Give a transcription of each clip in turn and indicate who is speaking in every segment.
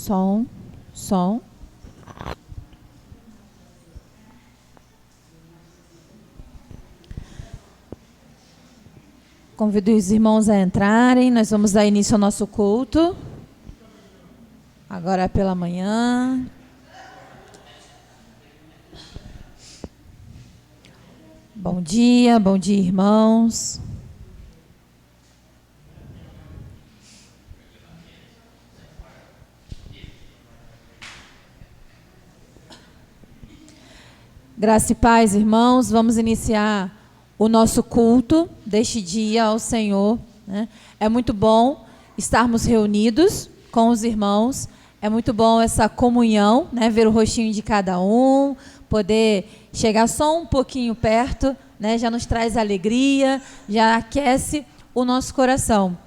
Speaker 1: Som, som. Convido os irmãos a entrarem, nós vamos dar início ao nosso culto. Agora pela manhã. Bom dia, irmãos. Graça e paz, irmãos. Vamos iniciar o nosso culto deste dia ao Senhor, né? É muito bom estarmos reunidos com os irmãos. É muito bom essa comunhão, né? Ver o rostinho de cada um, poder chegar só um pouquinho perto, né? Já nos traz alegria, já aquece o nosso coração.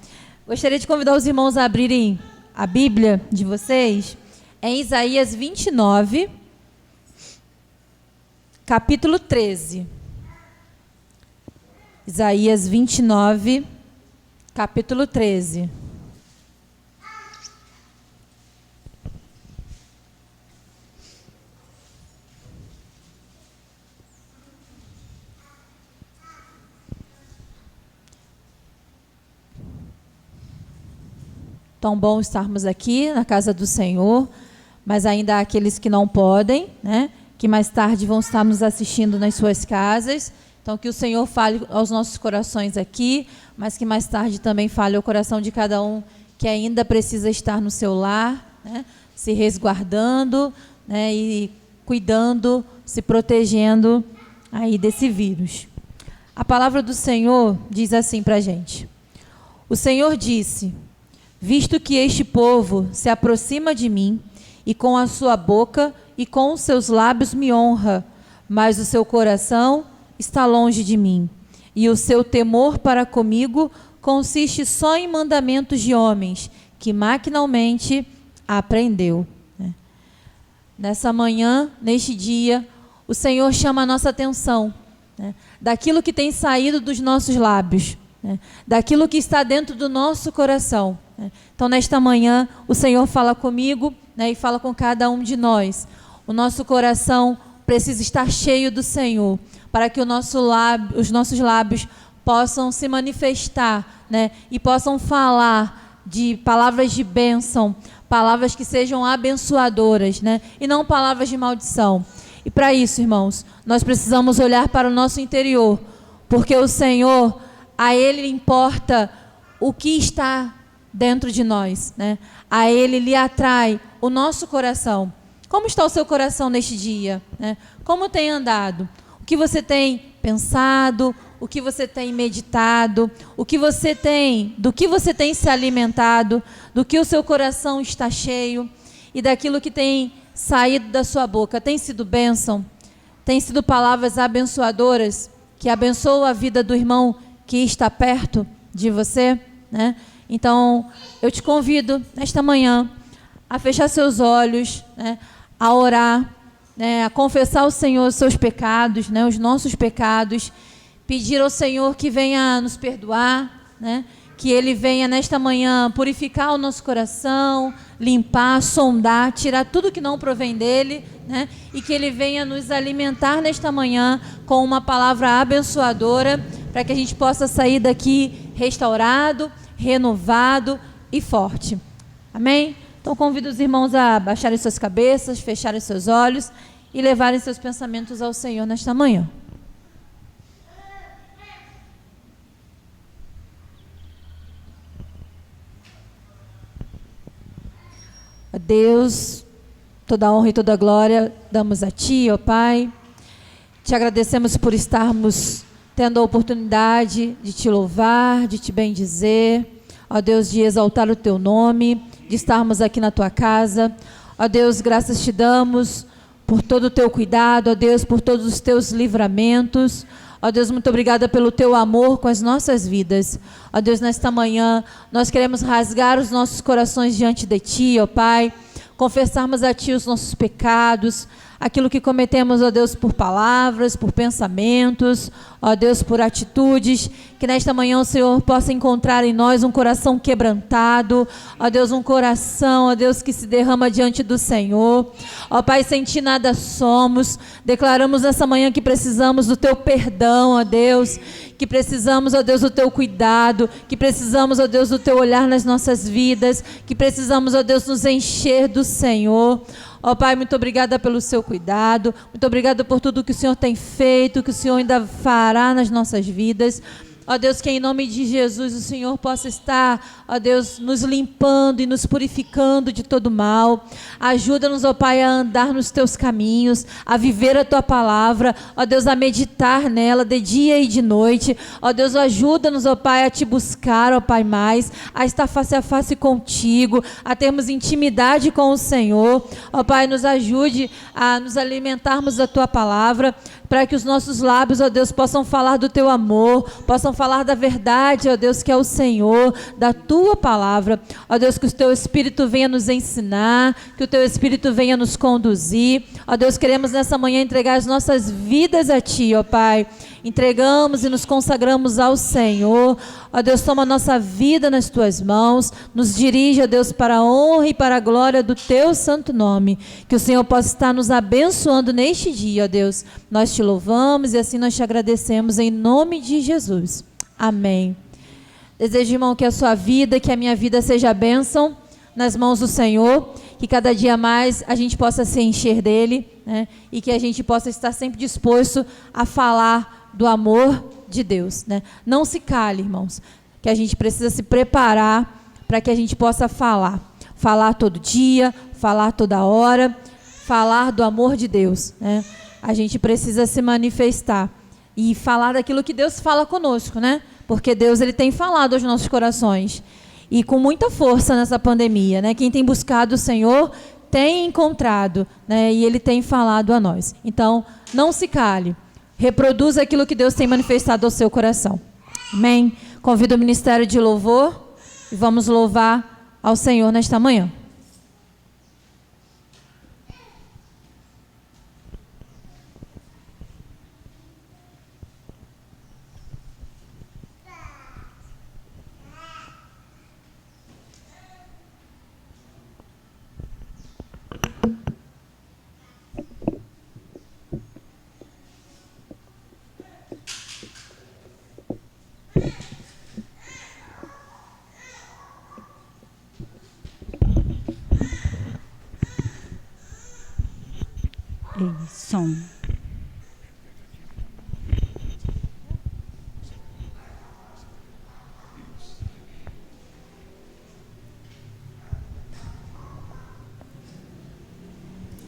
Speaker 1: Gostaria de convidar os irmãos a abrirem a Bíblia de vocês em Isaías 29, capítulo 13. Isaías 29, capítulo 13. Tão bom estarmos aqui na casa do Senhor, mas ainda há aqueles que não podem, né? Que mais tarde vão estar nos assistindo nas suas casas. Então, que o Senhor fale aos nossos corações aqui, mas que mais tarde também fale ao coração de cada um que ainda precisa estar no seu lar, né? Se resguardando, né? E cuidando, se protegendo aí desse vírus. A palavra do Senhor diz assim para a gente. O Senhor disse: visto que este povo se aproxima de mim, e com a sua boca e com os seus lábios me honra, mas o seu coração está longe de mim, e o seu temor para comigo consiste só em mandamentos de homens, que maquinalmente aprendeu. Nessa manhã, neste dia, o Senhor chama a nossa atenção, né, daquilo que tem saído dos nossos lábios, né, daquilo que está dentro do nosso coração. Então, nesta manhã, o Senhor fala comigo, né, e fala com cada um de nós. O nosso coração precisa estar cheio do Senhor, para que os nossos lábios possam se manifestar, né, e possam falar de palavras de bênção, palavras que sejam abençoadoras, né, e não palavras de maldição. E para isso, irmãos, nós precisamos olhar para o nosso interior, porque o Senhor, a Ele importa o que está dentro de nós, né? A Ele lhe atrai o nosso coração. Como está o seu coração neste dia, né? Como tem andado? O que você tem pensado? O que você tem meditado? Do que você tem se alimentado? Do que o seu coração está cheio? E daquilo que tem saído da sua boca, tem sido bênção? Tem sido palavras abençoadoras que abençoam a vida do irmão que está perto de você, né? Então, eu te convido, nesta manhã, a fechar seus olhos, né, a orar, né, a confessar ao Senhor os seus pecados, né, os nossos pecados, pedir ao Senhor que venha nos perdoar, né, que Ele venha, nesta manhã, purificar o nosso coração, limpar, sondar, tirar tudo que não provém dEle, né, e que Ele venha nos alimentar nesta manhã com uma palavra abençoadora, para que a gente possa sair daqui restaurado, renovado e forte. Amém? Então convido os irmãos a baixarem suas cabeças, fecharem seus olhos e levarem seus pensamentos ao Senhor nesta manhã. A Deus, toda a honra e toda a glória damos a Ti, ó Pai. Te agradecemos por estarmos tendo a oportunidade de Te louvar, de Te bendizer, ó Deus, de exaltar o Teu nome, de estarmos aqui na Tua casa. Ó Deus, graças Te damos por todo o Teu cuidado, ó Deus, por todos os Teus livramentos. Ó Deus, muito obrigada pelo Teu amor com as nossas vidas. Ó Deus, nesta manhã, nós queremos rasgar os nossos corações diante de Ti, ó Pai, confessarmos a Ti os nossos pecados, aquilo que cometemos, ó Deus, por palavras, por pensamentos, ó Deus, por atitudes, que nesta manhã o Senhor possa encontrar em nós um coração quebrantado, ó Deus, um coração, ó Deus, que se derrama diante do Senhor. Ó Pai, sem Ti nada somos. Declaramos nessa manhã que precisamos do Teu perdão, ó Deus, que precisamos, ó Deus, do Teu cuidado, que precisamos, ó Deus, do Teu olhar nas nossas vidas, que precisamos, ó Deus, nos encher do Senhor. Ó Pai, muito obrigada pelo seu cuidado, muito obrigada por tudo que o Senhor tem feito, que o Senhor ainda fará nas nossas vidas. Ó Deus, que em nome de Jesus o Senhor possa estar, ó Deus, nos limpando e nos purificando de todo mal. Ajuda-nos, ó Pai, a andar nos Teus caminhos, a viver a Tua palavra, ó Deus, a meditar nela de dia e de noite. Ó Deus, ajuda-nos, ó Pai, a Te buscar, ó Pai, mais, a estar face a face contigo, a termos intimidade com o Senhor. Ó Pai, nos ajude a nos alimentarmos da Tua palavra, para que os nossos lábios, ó Deus, possam falar do Teu amor, possam falar da verdade, ó Deus, que é o Senhor, da Tua palavra. Ó Deus, que o Teu Espírito venha nos ensinar, que o Teu Espírito venha nos conduzir. Ó Deus, queremos nessa manhã entregar as nossas vidas a Ti, ó Pai. Entregamos e nos consagramos ao Senhor. Ó Deus, toma a nossa vida nas Tuas mãos, nos dirige, ó Deus, para a honra e para a glória do Teu santo nome. Que o Senhor possa estar nos abençoando neste dia, ó Deus. Nós Te louvamos e assim nós Te agradecemos em nome de Jesus. Amém. Desejo, irmão, que a sua vida, que a minha vida seja bênção nas mãos do Senhor, que cada dia mais a gente possa se encher dEle, né? E que a gente possa estar sempre disposto a falar do amor de Deus, né? Não se cale, irmãos, que a gente precisa se preparar para que a gente possa falar todo dia, falar toda hora, falar do amor de Deus, né? A gente precisa se manifestar e falar daquilo que Deus fala conosco, né? Porque Deus, Ele tem falado aos nossos corações e com muita força nessa pandemia, né? Quem tem buscado o Senhor tem encontrado, né? E Ele tem falado a nós. Então, não se cale. Reproduza aquilo que Deus tem manifestado ao seu coração. Amém? Convido o ministério de louvor e vamos louvar ao Senhor nesta manhã.
Speaker 2: Som.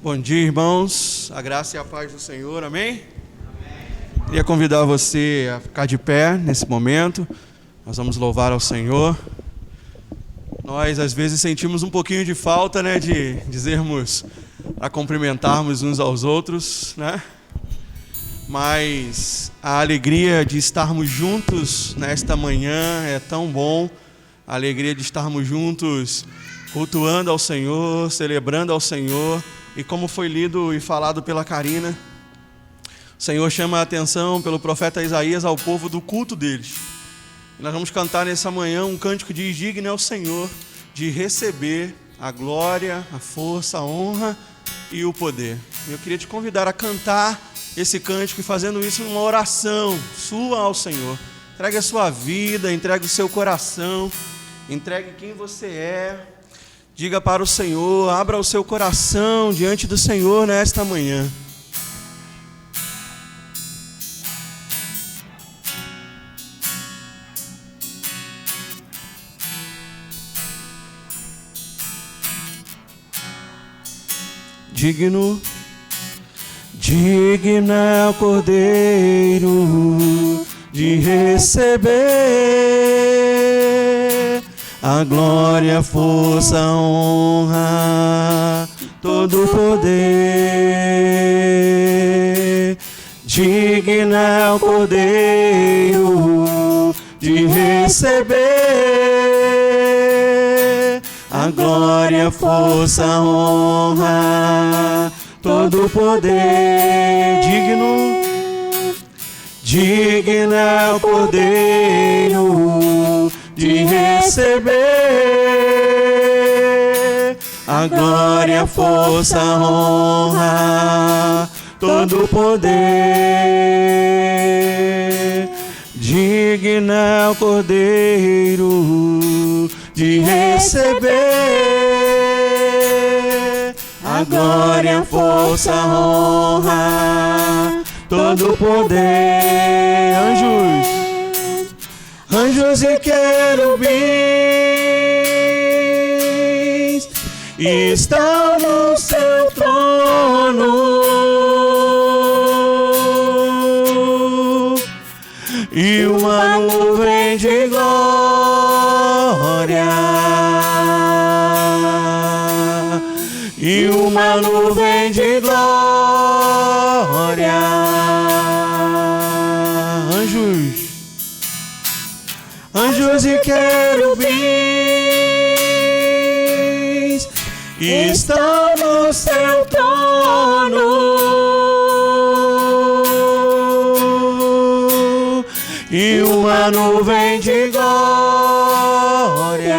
Speaker 3: Bom dia, irmãos. A graça e a paz do Senhor, amém? Amém. Queria convidar você a ficar de pé nesse momento. Nós vamos louvar ao Senhor. Nós, às vezes, sentimos um pouquinho de falta, né, de dizermos, a cumprimentarmos uns aos outros, né? Mas a alegria de estarmos juntos nesta manhã é tão bom. A alegria de estarmos juntos, cultuando ao Senhor, celebrando ao Senhor. E como foi lido e falado pela Karina, o Senhor chama a atenção pelo profeta Isaías ao povo do culto deles. E nós vamos cantar nessa manhã um cântico de digno ao Senhor de receber a glória, a força, a honra e o poder. Eu queria te convidar a cantar esse cântico e fazendo isso uma oração sua ao Senhor. Entregue a sua vida, entregue o seu coração, entregue quem você é. Diga para o Senhor, abra o seu coração diante do Senhor nesta manhã. Digno é o Cordeiro de receber a glória, a força, a honra, todo o poder. Digno é o Cordeiro de receber a glória, a força, a honra, todo poder. Digno é o Cordeiro de receber a glória, a força, a honra, todo poder. Digno é o Cordeiro de receber a glória, a força, a honra, todo poder. Anjos e querubins estão no seu trono, e uma nuvem de glória, e uma nuvem de glória. Anjos e querubins estão no seu trono, e uma nuvem de glória,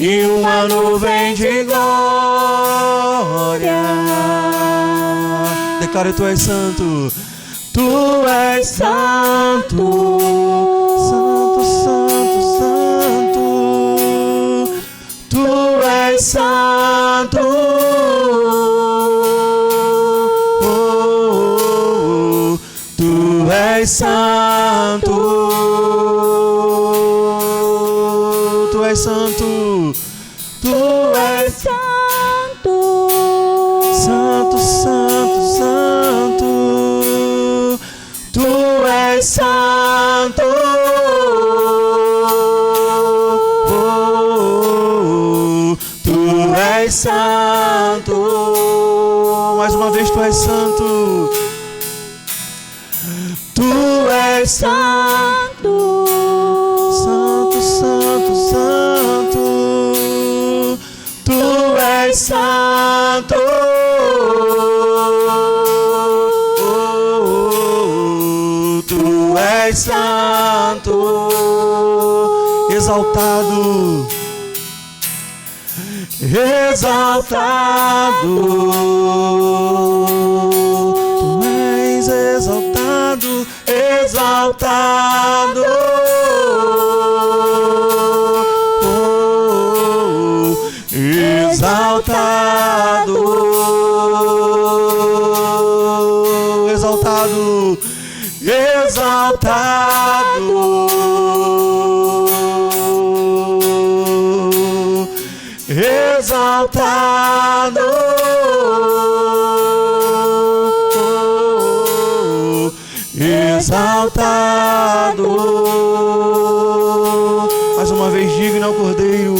Speaker 3: e uma nuvem de glória. Declara: tu és santo. Tu és santo, santo, santo, santo. Tu és santo. Oh, oh, oh. Tu és santo. Tu és santo. Tu és santo. Santo, santo, santo. Tu és santo. Oh, oh, oh. Tu és santo. Mais uma vez, tu és santo. Tu és santo. Santo, santo, santo. Tu és santo. Tu és santo, exaltado, exaltado. Tu és exaltado, exaltado. Oh, exaltado, exaltado. Exaltado, exaltado, exaltado. Mais uma vez, digno é o Cordeiro.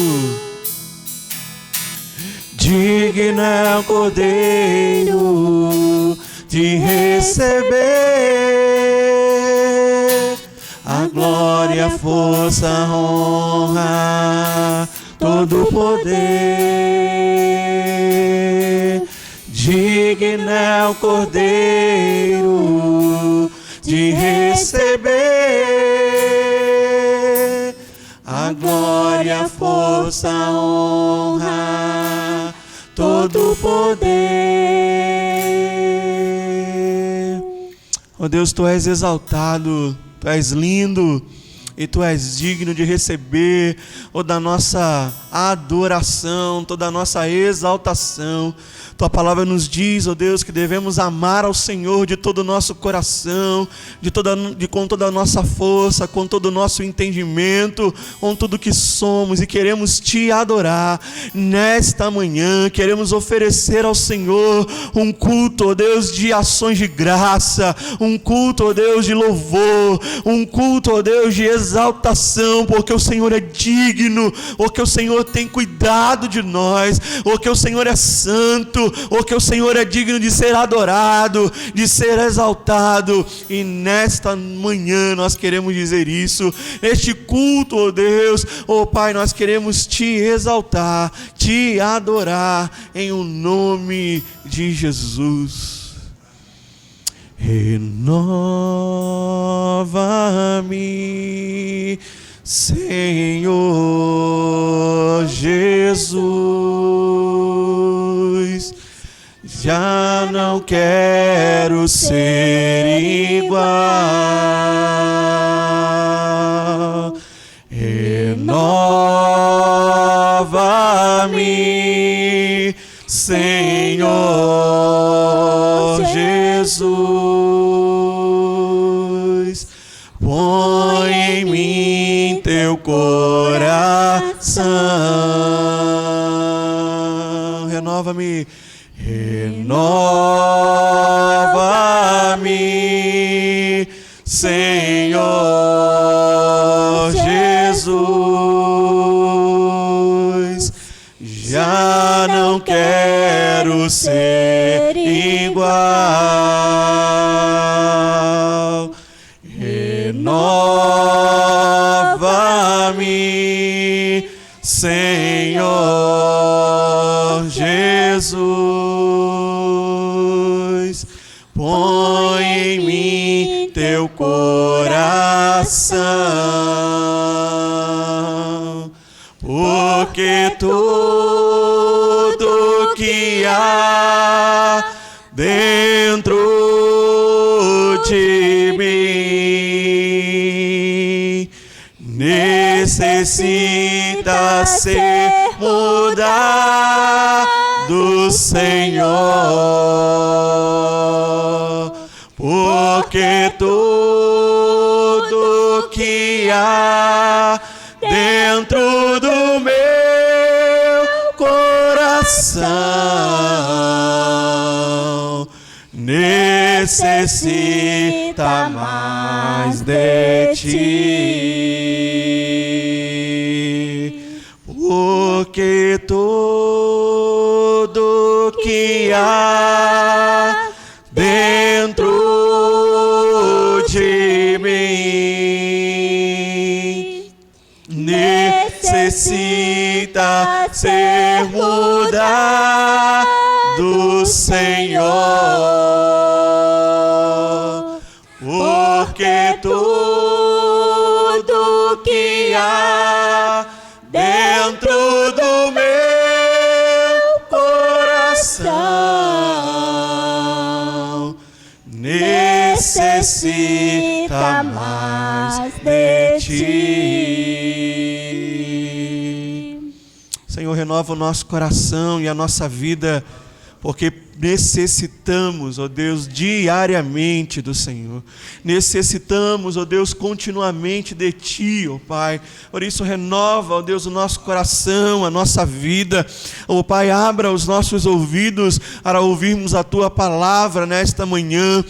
Speaker 3: Digno é o Cordeiro de receber a glória, a força, a honra, todo o poder. Digno é o Cordeiro de receber a glória, a força, a honra, todo o poder. Oh Deus, tu és exaltado, tu és lindo e tu és digno de receber toda a nossa adoração, toda a nossa exaltação. Tua palavra nos diz, ó Deus, que devemos amar ao Senhor de todo o nosso coração, com toda a nossa força, com todo o nosso entendimento, com tudo que somos, e queremos Te adorar. Nesta manhã, queremos oferecer ao Senhor um culto, ó Deus, de ações de graça, um culto, ó Deus, de louvor, um culto, ó Deus, de exaltação, exaltação, porque o Senhor é digno, porque o Senhor tem cuidado de nós, porque o Senhor é santo, porque o Senhor é digno de ser adorado, de ser exaltado. E nesta manhã nós queremos dizer isso, neste culto, ó Deus, ó Pai, nós queremos te exaltar, te adorar em o nome de Jesus. Renova-me, Senhor Jesus, já não quero ser igual. Renova-me, Senhor Jesus, põe em mim teu coração. Renova-me, renova-me, Senhor Jesus, já não quero ser igual. Renova-me, Senhor Jesus, põe em mim teu coração, porque tudo que há dentro de mim necessita ser mudado, Senhor, porque tudo que há dentro do meu coração necessita mais de ti, porque tudo que há dentro de mim necessita ser mudado, Senhor, porque tudo que há dentro do meu coração necessita mais de ti. Senhor, renova o nosso coração e a nossa vida, porque necessitamos, ó Deus, diariamente do Senhor. Necessitamos, ó Deus, continuamente de Ti, ó Pai. Por isso, renova, ó Deus, o nosso coração, a nossa vida. Ó Pai, abra os nossos ouvidos para ouvirmos a Tua palavra nesta manhã.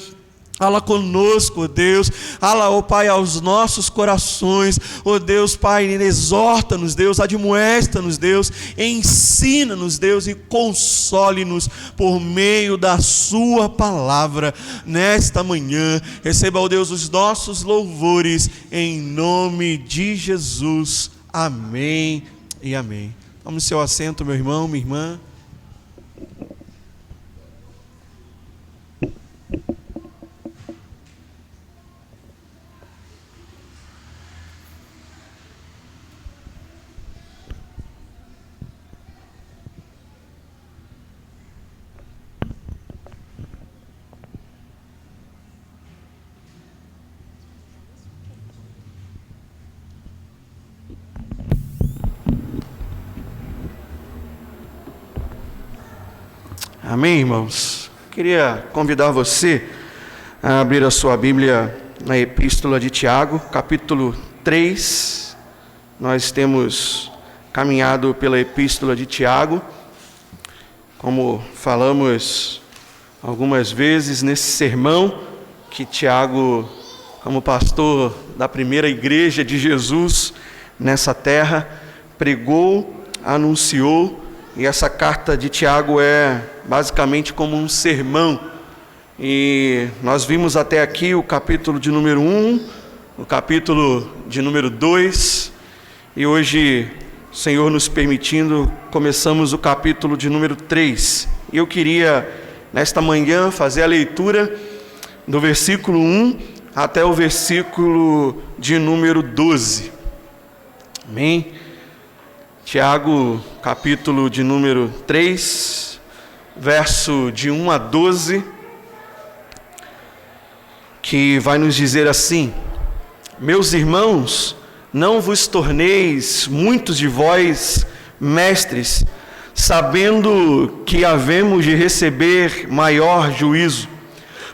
Speaker 3: Fala conosco, ó Deus, fala, ó Pai, aos nossos corações, ó Deus, Pai, exorta-nos, Deus, admoesta-nos, Deus, ensina-nos, Deus, e console-nos por meio da Sua palavra nesta manhã. Receba, ó Deus, os nossos louvores em nome de Jesus. Amém e amém. Tome seu assento, meu irmão, minha irmã. Amém, irmãos? Queria convidar você a abrir a sua Bíblia na Epístola de Tiago, capítulo 3. Nós temos caminhado pela Epístola de Tiago. Como falamos algumas vezes nesse sermão, que Tiago como pastor da primeira igreja de Jesus nessa terra, pregou, anunciou, e essa carta de Tiago é basicamente como um sermão. E nós vimos até aqui o capítulo de número 1, o capítulo de número 2, e hoje, o Senhor nos permitindo, começamos o capítulo de número 3. E eu queria, nesta manhã, fazer a leitura do versículo 1 até o versículo de número 12. Amém? Tiago, capítulo de número 3, verso de 1 a 12, que vai nos dizer assim: meus irmãos, não vos torneis muitos de vós mestres, sabendo que havemos de receber maior juízo,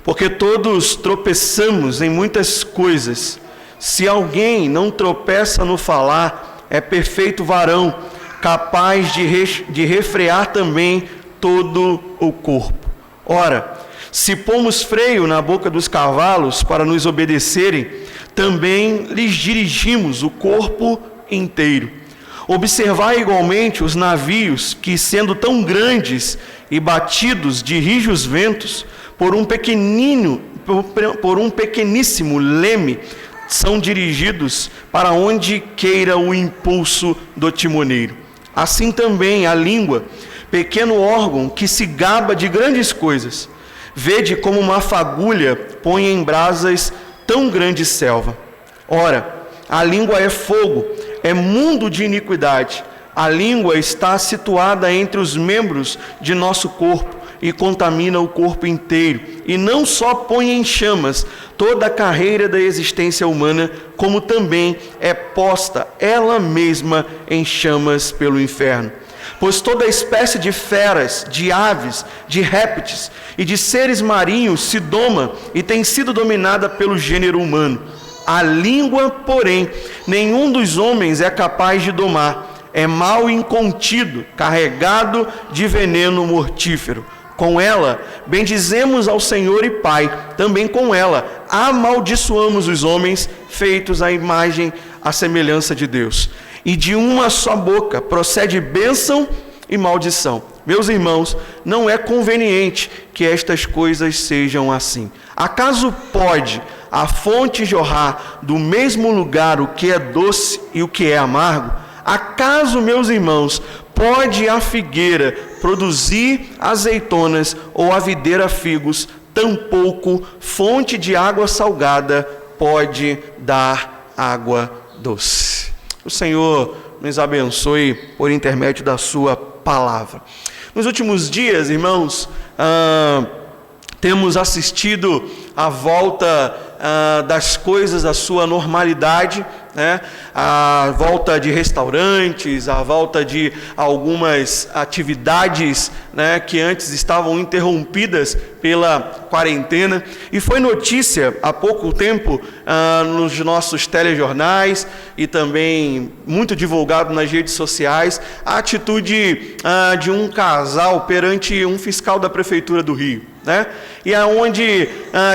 Speaker 3: porque todos tropeçamos em muitas coisas. Se alguém não tropeça no falar, é perfeito varão, capaz de refrear também todo o corpo. Ora, se pomos freio na boca dos cavalos para nos obedecerem, também lhes dirigimos o corpo inteiro. Observai igualmente os navios que, sendo tão grandes e batidos de rijos ventos, por um pequeníssimo leme, são dirigidos para onde queira o impulso do timoneiro. Assim também a língua, pequeno órgão que se gaba de grandes coisas. Vede como uma fagulha põe em brasas tão grande selva. Ora, a língua é fogo, é mundo de iniquidade. A língua está situada entre os membros de nosso corpo e contamina o corpo inteiro. E não só põe em chamas toda a carreira da existência humana, como também é posta ela mesma em chamas pelo inferno. Pois toda espécie de feras, de aves, de répteis e de seres marinhos se doma e tem sido dominada pelo gênero humano. A língua, porém, nenhum dos homens é capaz de domar. É mal incontido, carregado de veneno mortífero. Com ela, bendizemos ao Senhor e Pai. Também com ela, amaldiçoamos os homens feitos à imagem, à semelhança de Deus. E de uma só boca procede bênção e maldição. Meus irmãos, não é conveniente que estas coisas sejam assim. Acaso pode a fonte jorrar do mesmo lugar o que é doce e o que é amargo? Acaso, meus irmãos, pode a figueira produzir azeitonas ou a videira figos? Tampouco fonte de água salgada pode dar água doce. O Senhor nos abençoe por intermédio da sua palavra. Nos últimos dias, irmãos, temos assistido à volta das coisas à sua normalidade, né? A volta de restaurantes, a volta de algumas atividades, né, que antes estavam interrompidas pela quarentena. E foi notícia há pouco tempo nos nossos telejornais e também muito divulgado nas redes sociais a atitude de um casal perante um fiscal da Prefeitura do Rio, né? E aonde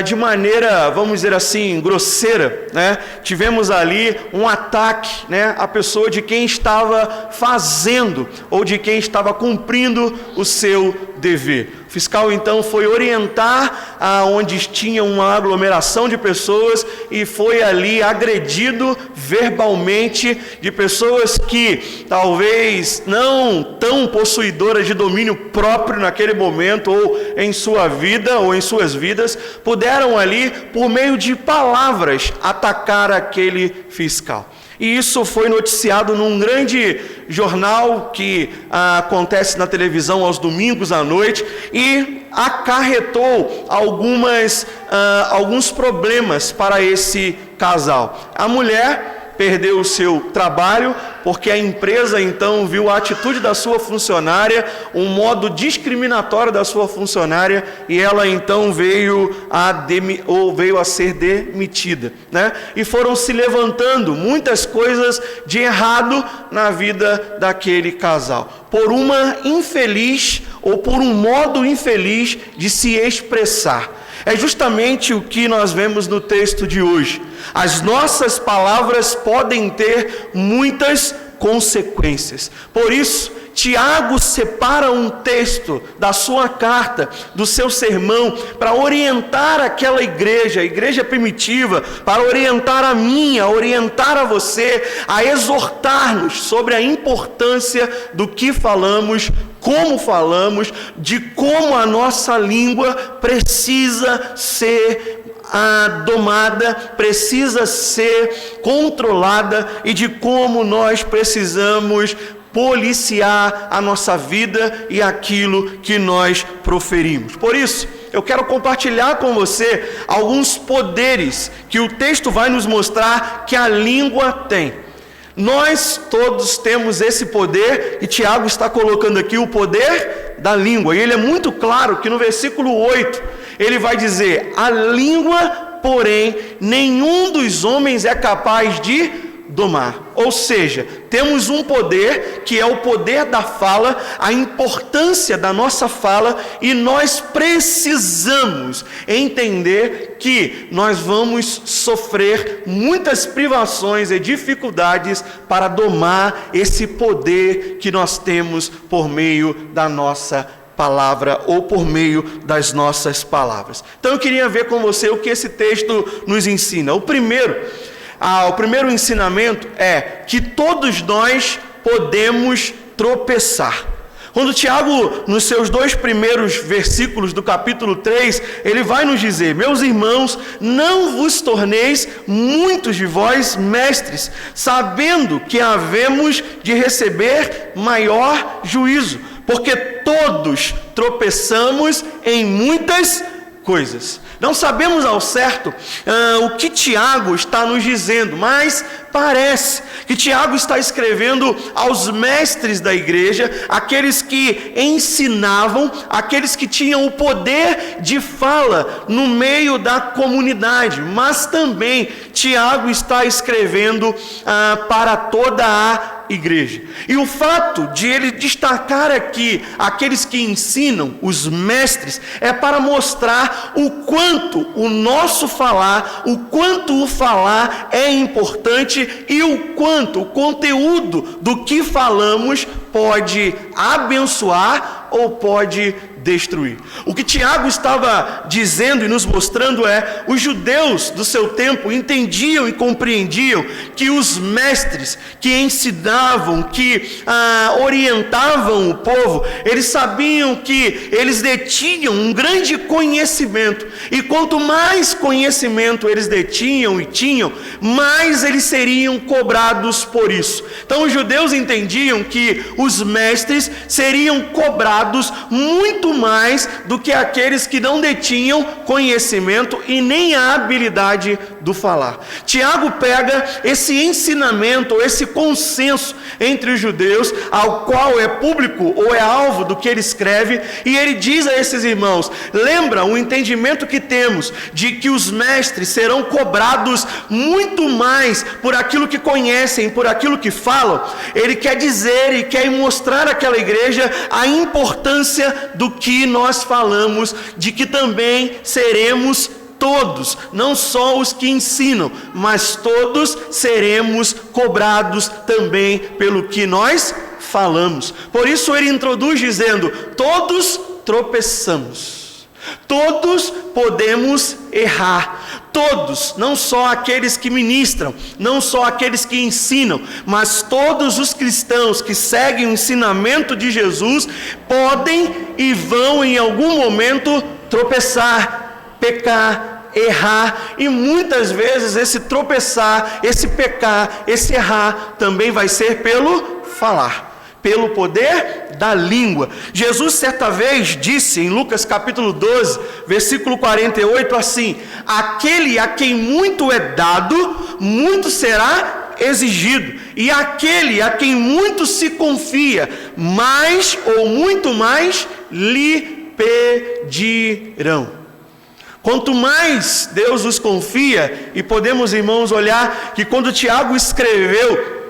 Speaker 3: de maneira, vamos dizer assim, grosseira, né, tivemos ali um ataque, né, à pessoa de quem estava fazendo ou de quem estava cumprindo o seu dever. O fiscal então foi orientar aonde tinha uma aglomeração de pessoas e foi ali agredido verbalmente de pessoas que talvez não tão possuidoras de domínio próprio naquele momento ou em sua vida ou em suas vidas, puderam ali, por meio de palavras, atacar aquele fiscal. E isso foi noticiado num grande jornal que acontece na televisão aos domingos à noite e acarretou alguns problemas para esse casal. A mulher perdeu o seu trabalho, porque a empresa então viu a atitude da sua funcionária, um modo discriminatório da sua funcionária, e ela então veio a ser demitida, né? E foram se levantando muitas coisas de errado na vida daquele casal, por uma infeliz ou por um modo infeliz de se expressar. É justamente o que nós vemos no texto de hoje. As nossas palavras podem ter muitas consequências. Por isso, Tiago separa um texto da sua carta, do seu sermão, para orientar aquela igreja, a igreja primitiva, para orientar a mim, a orientar a você, a exortar-nos sobre a importância do que falamos, como falamos, de como a nossa língua precisa ser domada, precisa ser controlada, e de como nós precisamos policiar a nossa vida e aquilo que nós proferimos. Por isso, eu quero compartilhar com você alguns poderes que o texto vai nos mostrar que a língua tem. Nós todos temos esse poder, e Tiago está colocando aqui o poder da língua. E ele é muito claro que no versículo 8, ele vai dizer: a língua, porém, nenhum dos homens é capaz de domar. Ou seja, temos um poder que é o poder da fala, a importância da nossa fala, e nós precisamos entender que nós vamos sofrer muitas privações e dificuldades para domar esse poder que nós temos por meio da nossa palavra, ou por meio das nossas palavras. Então eu queria ver com você o que esse texto nos ensina. O primeiro ensinamento é que todos nós podemos tropeçar. Quando Tiago, nos seus 2 primeiros versículos do capítulo 3, ele vai nos dizer: meus irmãos, não vos torneis muitos de vós mestres, sabendo que havemos de receber maior juízo, porque todos tropeçamos em muitas coisas. Não sabemos ao certo o que Tiago está nos dizendo, mas parece que Tiago está escrevendo aos mestres da igreja, aqueles que ensinavam, aqueles que tinham o poder de fala no meio da comunidade, mas também Tiago está escrevendo para toda a igreja. E o fato de ele destacar aqui aqueles que ensinam, os mestres, é para mostrar o quanto o nosso falar, o quanto o falar é importante, e o quanto o conteúdo do que falamos pode abençoar ou pode destruir. O que Tiago estava dizendo e nos mostrando é: os judeus do seu tempo entendiam e compreendiam que os mestres que ensinavam, que orientavam o povo, eles sabiam que eles detinham um grande conhecimento, e quanto mais conhecimento eles detinham e tinham, mais eles seriam cobrados por isso. Então os judeus entendiam que os mestres seriam cobrados muito mais do que aqueles que não detinham conhecimento e nem a habilidade do falar. Tiago pega esse ensinamento, esse consenso entre os judeus, ao qual é público ou é alvo do que ele escreve, e ele diz a esses irmãos: lembra o entendimento que temos de que os mestres serão cobrados muito mais por aquilo que conhecem, por aquilo que falam. Ele quer dizer e quer mostrar àquela igreja a importância do que nós falamos, de que também seremos todos, não só os que ensinam, mas todos seremos cobrados também pelo que nós falamos. Por isso ele introduz dizendo: todos tropeçamos, todos podemos errar. Todos, não só aqueles que ministram, não só aqueles que ensinam, mas todos os cristãos que seguem o ensinamento de Jesus podem e vão em algum momento tropeçar, pecar, errar, e muitas vezes esse tropeçar, esse pecar, esse errar também vai ser pelo falar, pelo poder da língua. Jesus certa vez disse em Lucas capítulo 12, versículo 48 assim: aquele a quem muito é dado, muito será exigido, e aquele a quem muito se confia, mais ou muito mais lhe pedirão. Quanto mais Deus nos confia, e podemos, irmãos, olhar que quando Tiago escreveu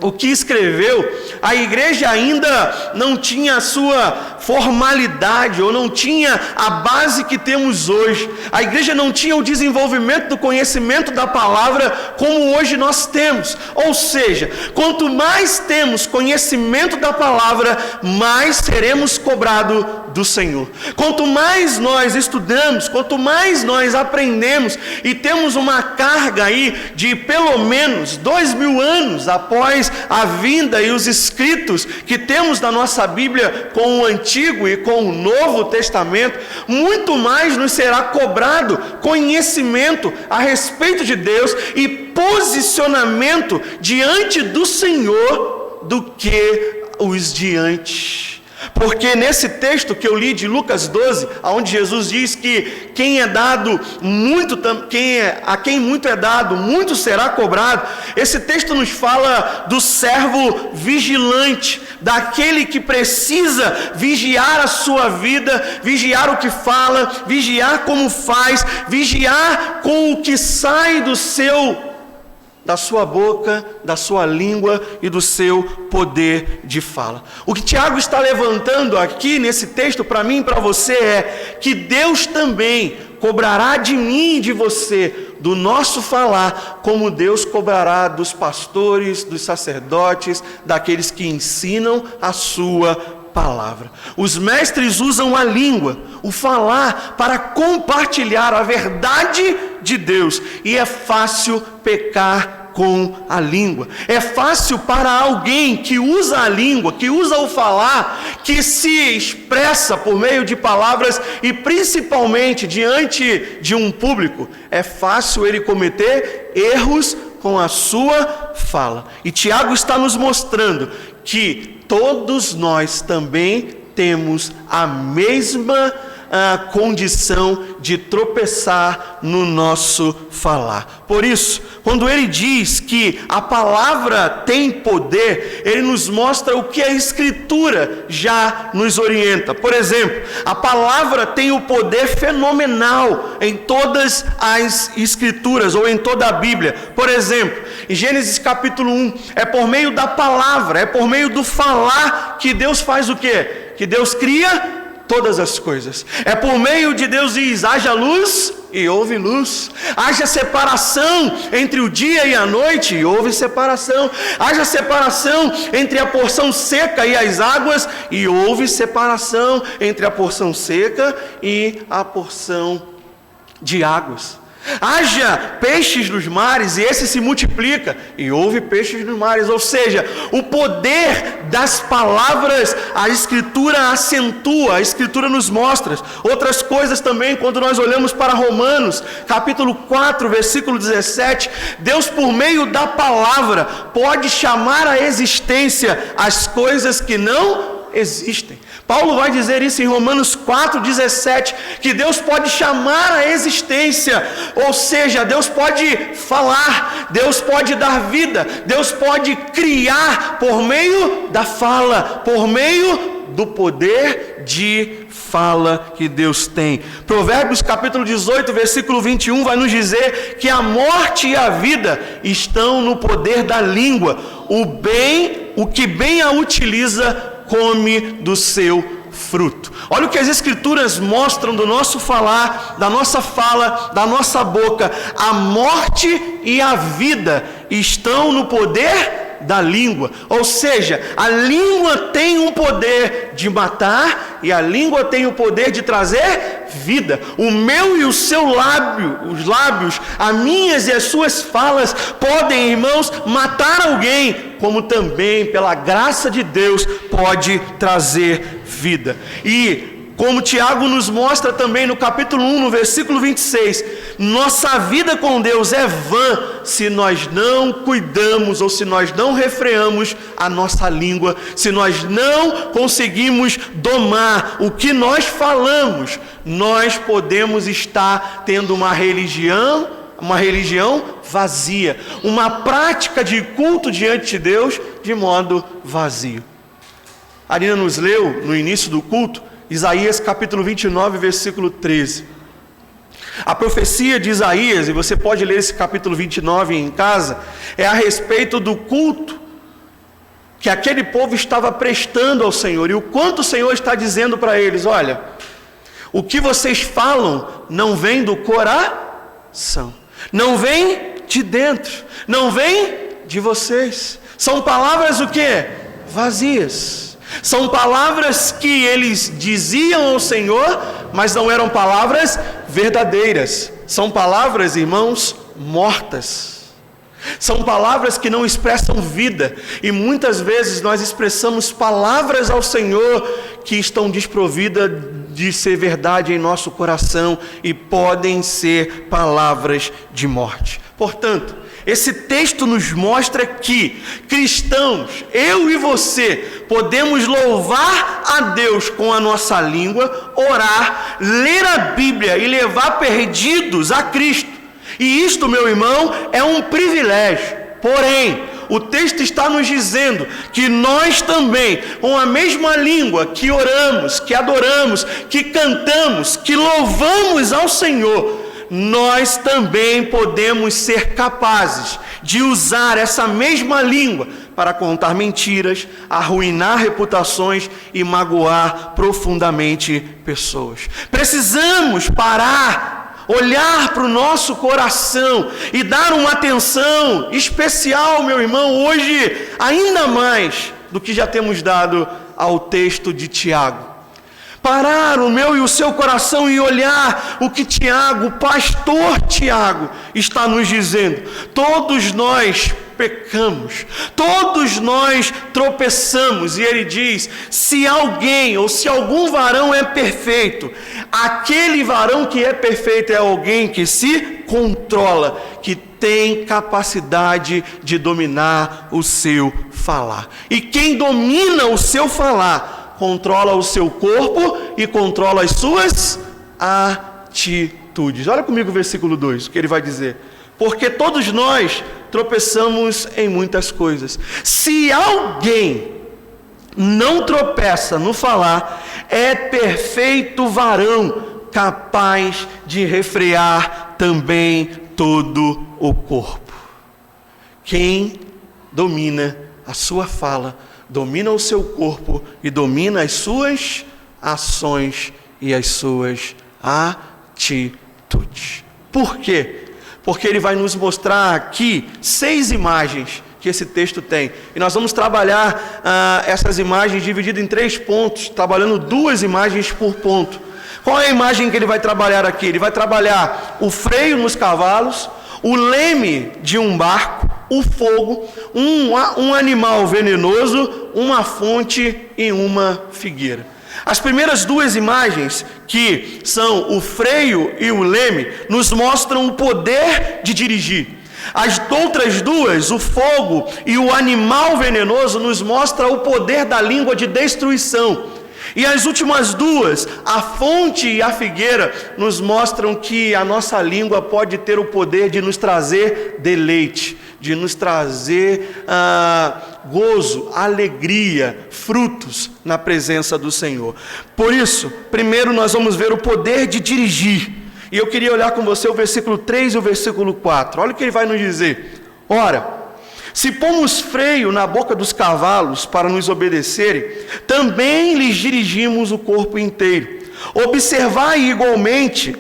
Speaker 3: o que escreveu, a igreja ainda não tinha a sua formalidade, ou não tinha a base que temos hoje. A igreja não tinha o desenvolvimento do conhecimento da palavra como hoje nós temos. Ou seja, quanto mais temos conhecimento da palavra, mais seremos cobrados do Senhor. Quanto mais nós estudamos, quanto mais nós aprendemos, e temos uma carga aí de pelo menos 2000 anos após a vinda e os escritos que temos na nossa Bíblia com o Antigo e com o Novo Testamento, muito mais nos será cobrado conhecimento a respeito de Deus e posicionamento diante do Senhor do que os de antes. Porque nesse texto que eu li de Lucas 12, onde Jesus diz que a quem muito é dado, muito será cobrado, esse texto nos fala do servo vigilante, daquele que precisa vigiar a sua vida, vigiar o que fala, vigiar como faz, vigiar com o que sai da sua boca, da sua língua e do seu poder de fala. O que Tiago está levantando aqui nesse texto para mim e para você é que Deus também cobrará de mim e de você, do nosso falar, como Deus cobrará dos pastores, dos sacerdotes, daqueles que ensinam a sua palavra. Os mestres usam a língua, o falar, para compartilhar a verdade de Deus, e é fácil pecar com a língua. É fácil para alguém que usa a língua, que usa o falar, que se expressa por meio de palavras e principalmente diante de um público, é fácil ele cometer erros com a sua fala. E Tiago está nos mostrando que todos nós também temos a mesma condição de tropeçar no nosso falar. Por isso, quando ele diz que a palavra tem poder, ele nos mostra o que a Escritura já nos orienta. Por exemplo, a palavra tem o poder fenomenal em todas as Escrituras, ou em toda a Bíblia. Por exemplo, em Gênesis capítulo 1, é por meio da palavra, é por meio do falar que Deus faz o quê? Que Deus cria todas as coisas. É por meio de Deus diz, haja luz e houve luz. Haja separação entre o dia e a noite e houve separação. Haja separação entre a porção seca e as águas e houve separação entre a porção seca e a porção de águas. Haja peixes nos mares e esse se multiplica e houve peixes nos mares. Ou seja, o poder das palavras a Escritura acentua, a Escritura nos mostra. Outras coisas também, quando nós olhamos para Romanos capítulo 4 versículo 17, Deus por meio da palavra pode chamar à existência as coisas que não existem. Paulo vai dizer isso em Romanos 4,17, que Deus pode chamar à existência, ou seja, Deus pode falar, Deus pode dar vida, Deus pode criar por meio da fala, por meio do poder de fala que Deus tem. Provérbios capítulo 18, versículo 21 vai nos dizer que a morte e a vida estão no poder da língua. O que bem a utiliza come do seu fruto. Olha o que as Escrituras mostram do nosso falar, da nossa fala, da nossa boca. A morte e a vida estão no poder da língua. Ou seja, a língua tem um poder de matar e a língua tem o poder de trazer vida. O meu e o seu lábio, os lábios, as minhas e as suas falas podem, irmãos, matar alguém, como também pela graça de Deus pode trazer vida. E como Tiago nos mostra também no capítulo 1, no versículo 26, nossa vida com Deus é vã se nós não cuidamos ou se nós não refreamos a nossa língua, se nós não conseguimos domar o que nós falamos. Nós podemos estar tendo uma religião vazia, uma prática de culto diante de Deus de modo vazio. A Arina nos leu no início do culto Isaías capítulo 29, versículo 13. A profecia de Isaías, e você pode ler esse capítulo 29 em casa, é a respeito do culto que aquele povo estava prestando ao Senhor, e o quanto o Senhor está dizendo para eles: olha, o que vocês falam não vem do coração, não vem de dentro, não vem de vocês. São palavras o quê? Vazias. São palavras que eles diziam ao Senhor, mas não eram palavras verdadeiras. São palavras, irmãos, mortas. São palavras que não expressam vida. E muitas vezes nós expressamos palavras ao Senhor que estão desprovidas de ser verdade em nosso coração e podem ser palavras de morte. Portanto, esse texto nos mostra que cristãos, eu e você, podemos louvar a Deus com a nossa língua, orar, ler a Bíblia e levar perdidos a Cristo. E isto, meu irmão, é um privilégio. Porém, o texto está nos dizendo que nós também, com a mesma língua que oramos, que adoramos, que cantamos, que louvamos ao Senhor, nós também podemos ser capazes de usar essa mesma língua para contar mentiras, arruinar reputações e magoar profundamente pessoas. Precisamos parar, olhar para o nosso coração e dar uma atenção especial, meu irmão, hoje ainda mais do que já temos dado ao texto de Tiago. Parar o meu e o seu coração e olhar o que Tiago, o pastor Tiago, está nos dizendo. Todos nós pecamos, todos nós tropeçamos, e ele diz: se alguém ou se algum varão é perfeito, aquele varão que é perfeito é alguém que se controla, que tem capacidade de dominar o seu falar. E quem domina o seu falar controla o seu corpo e controla as suas atitudes. Olha comigo o versículo 2, o que ele vai dizer: porque todos nós tropeçamos em muitas coisas. Se alguém não tropeça no falar, é perfeito varão, capaz de refrear também todo o corpo. Quem domina a sua fala, domina o seu corpo e domina as suas ações e as suas atitudes. Por quê? Porque ele vai nos mostrar aqui 6 imagens que esse texto tem. E nós vamos trabalhar essas imagens divididas em 3 pontos, trabalhando 2 imagens por ponto. Qual é a imagem que ele vai trabalhar aqui? Ele vai trabalhar o freio nos cavalos, o leme de um barco, o fogo, um animal venenoso, uma fonte e uma figueira. As primeiras 2 imagens, que são o freio e o leme, nos mostram o poder de dirigir. As outras 2, o fogo e o animal venenoso, nos mostram o poder da língua de destruição. E as últimas 2, a fonte e a figueira, nos mostram que a nossa língua pode ter o poder de nos trazer deleite, de nos trazer gozo, alegria, frutos na presença do Senhor. Por isso, primeiro nós vamos ver o poder de dirigir. E eu queria olhar com você o versículo 3 e o versículo 4. Olha o que ele vai nos dizer. Ora, se pomos freio na boca dos cavalos para nos obedecerem, também lhes dirigimos o corpo inteiro. Observai igualmente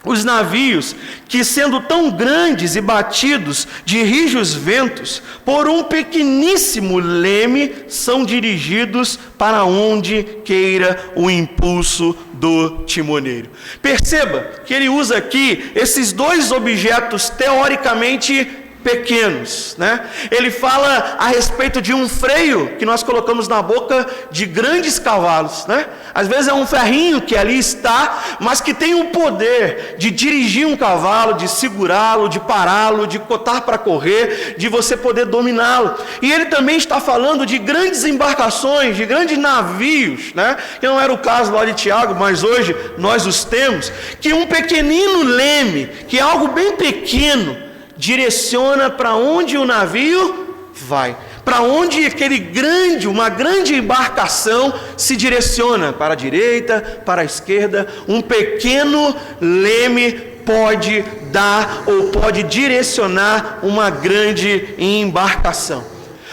Speaker 3: os navios, que sendo tão grandes e batidos de rijos ventos, por um pequeníssimo leme, são dirigidos para onde queira o impulso do timoneiro. Perceba que ele usa aqui esses 2 objetos teoricamente pequenos, né? Ele fala a respeito de um freio que nós colocamos na boca de grandes cavalos, né? Às vezes é um ferrinho que ali está, mas que tem o poder de dirigir um cavalo, de segurá-lo, de pará-lo, de botar para correr, de você poder dominá-lo. E ele também está falando de grandes embarcações, de grandes navios, né? Que não era o caso lá de Tiago, mas hoje nós os temos, que um pequenino leme, que é algo bem pequeno, direciona para onde o navio vai, para onde uma grande embarcação se direciona, para a direita, para a esquerda. Um pequeno leme pode dar ou pode direcionar uma grande embarcação.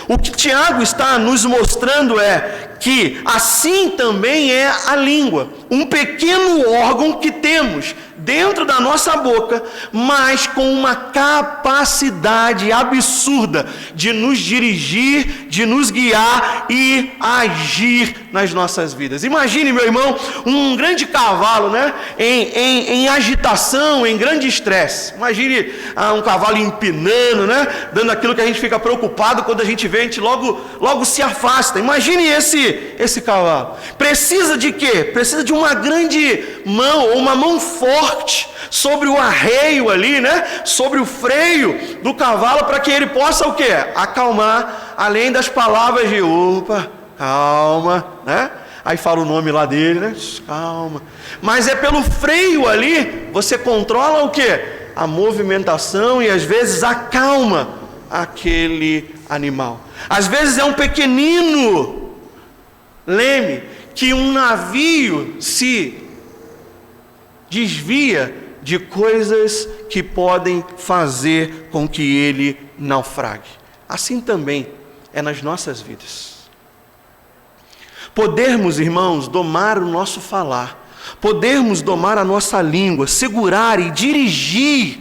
Speaker 3: O que Tiago está nos mostrando é que assim também é a língua, um pequeno órgão que temos dentro da nossa boca, mas com uma capacidade absurda de nos dirigir, de nos guiar e agir nas nossas vidas. Imagine, meu irmão, um grande cavalo, né, em agitação, em grande estresse. Imagine um cavalo empinando, né, dando aquilo que a gente fica preocupado quando a gente vê, a gente logo se afasta. Imagine esse cavalo. Precisa de quê? Precisa de uma grande mão, ou uma mão forte sobre o arreio ali, né? Sobre o freio do cavalo, para que ele possa o quê? Acalmar, além das palavras de opa, calma, né? Aí fala o nome lá dele, né? Calma. Mas é pelo freio ali, você controla o quê? A movimentação e às vezes acalma aquele animal. Às vezes é um pequenino leme que um navio se desvia de coisas que podem fazer com que ele naufrague. Assim também é nas nossas vidas. Podermos, irmãos, domar o nosso falar, podermos domar a nossa língua, segurar e dirigir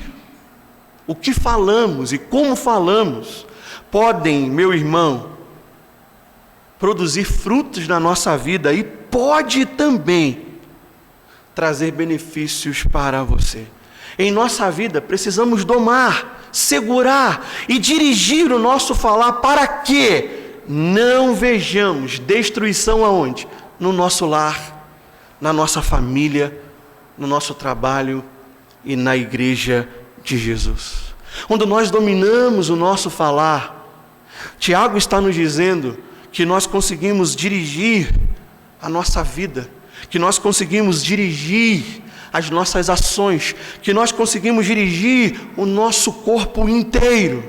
Speaker 3: o que falamos e como falamos, podem, meu irmão, produzir frutos na nossa vida e pode também trazer benefícios para você. Em nossa vida precisamos domar, segurar e dirigir o nosso falar para que não vejamos destruição aonde? No nosso lar, na nossa família, no nosso trabalho e na igreja de Jesus. Quando nós dominamos o nosso falar, Tiago está nos dizendo que nós conseguimos dirigir a nossa vida, que nós conseguimos dirigir as nossas ações, que nós conseguimos dirigir o nosso corpo inteiro.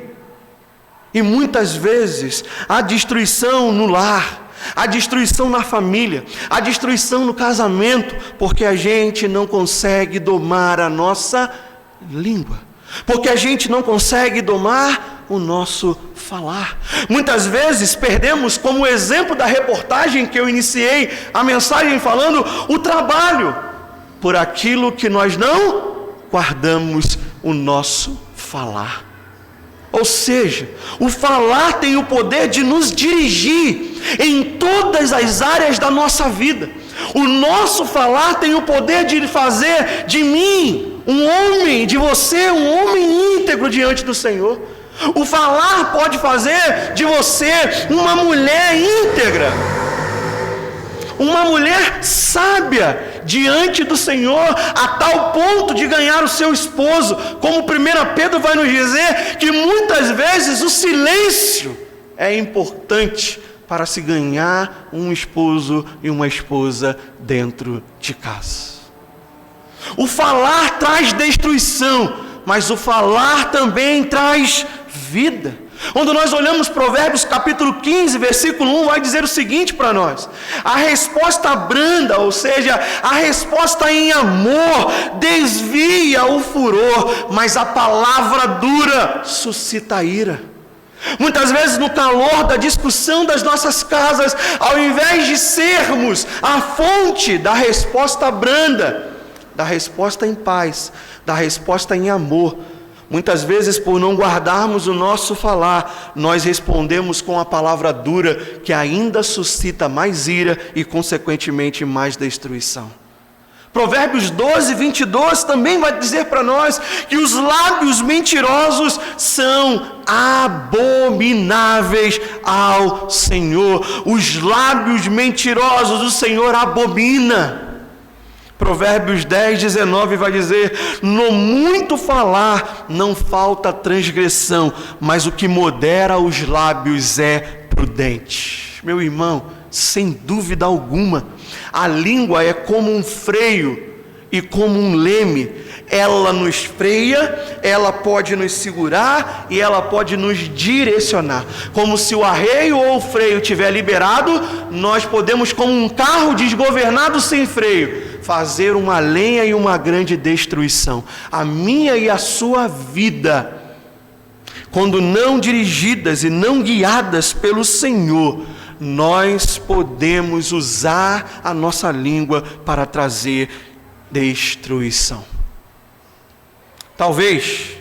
Speaker 3: E muitas vezes a destruição no lar, a destruição na família, a destruição no casamento, porque a gente não consegue domar a nossa língua, porque a gente não consegue domar o nosso falar. Muitas vezes perdemos, como o exemplo da reportagem que eu iniciei a mensagem falando, o trabalho, por aquilo que nós não guardamos o nosso falar. Ou seja, o falar tem o poder de nos dirigir em todas as áreas da nossa vida. O nosso falar tem o poder de fazer de mim um homem, de você um homem íntegro diante do Senhor. O falar pode fazer de você uma mulher íntegra, uma mulher sábia diante do Senhor, a tal ponto de ganhar o seu esposo, como 1 Pedro vai nos dizer, que muitas vezes o silêncio é importante para se ganhar um esposo e uma esposa dentro de casa. O falar traz destruição, mas o falar também traz vida. Quando nós olhamos Provérbios capítulo 15, versículo 1, vai dizer o seguinte para nós: a resposta branda, ou seja, a resposta em amor, desvia o furor, mas a palavra dura suscita ira. Muitas vezes no calor da discussão das nossas casas, ao invés de sermos a fonte da resposta branda, da resposta em paz, da resposta em amor, muitas vezes, por não guardarmos o nosso falar, nós respondemos com a palavra dura, que ainda suscita mais ira e, consequentemente, mais destruição. Provérbios 12, 22 também vai dizer para nós que os lábios mentirosos são abomináveis ao Senhor. Os lábios mentirosos o Senhor abomina. Provérbios 10, 19 vai dizer: no muito falar não falta transgressão, mas o que modera os lábios é prudente. Meu irmão, sem dúvida alguma, a língua é como um freio e como um leme. Ela nos freia, ela pode nos segurar e ela pode nos direcionar. Como se o arreio ou o freio estiver liberado, nós podemos, como um carro desgovernado sem freio, fazer uma lenha e uma grande destruição. A minha e a sua vida quando não dirigidas e não guiadas pelo Senhor, nós podemos usar a nossa língua para trazer destruição. Talvez